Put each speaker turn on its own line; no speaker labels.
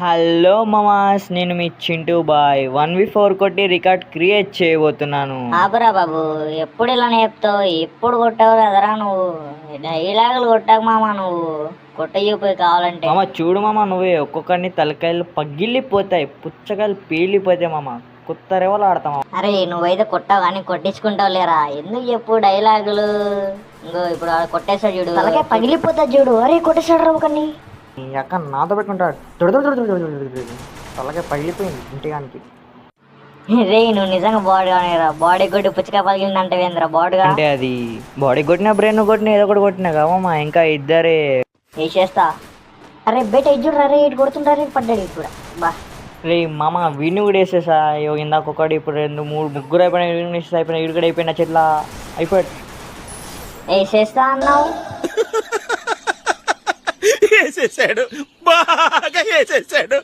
Hello Mama's, నేను మీ Chintu bye 1v4 కొట్టి record create చేయబోతున్నాను.
ఆగురా బాబు, ఎప్పుడు ఇలానే చెప్తావు? ఎప్పుడు కొట్టావు కదరా నువ్వు? డైలాగులు కొట్టాక మామ, నువ్వు కొట్టయిపోయి కావాలంటే.
మామ చూడు మామ, నువ్వే ఒక్కొక్కరిని తలకాయలు పగిలిపోతాయి, పుచ్చకాయలు పేలిపోతాయి మామ. కొత్త రేవలు ఆడతామా?
అరే నువ్వైతే కొట్టావు కానీ కొట్టించుకుంటావు లేరా? ఎందుకు చెప్పు డైలాగులు? ఇంకో ఇప్పుడు కొట్టేసాడు చూడు, తలకాయ పగిలిపోతా చూడు. అరే కొట్టేసాడు రా ఒకని.
అక్క నాతో పెట్టుకుంటాడు, తలకాయ పగిలిపోయింది ఇంటికానికి.
రే నువ్వు నిజంగా బాడీ రా, బాడీ కొట్టి పుచ్చకాయ పగిలిందంటే ఏంద్రా బాడీగా?
అంటే అది బాడీ కొట్టినా బ్రెయిన్ కొట్టినా ఏదో ఒకటి కొట్టినా కావమ్మా. ఇంకా ఇద్దరే
వేసేస్తా. అరే బయట ఇచ్చుడు రే, ఇటు కొడుతుంటారు, పడ్డాడు ఇటు కూడా. బా
రే మామ, వీడిని కూడా వేసేసా. ఇందాక ఒకటి, ఇప్పుడు 2 3 ముగ్గురు అయిపోయినా ఇడు కూడా అయిపోయినా చెట్ల అయిపోయాడు.
వేసేస్తా అన్నావు,
వేసేసాడు, బాగా వేసేసాడు.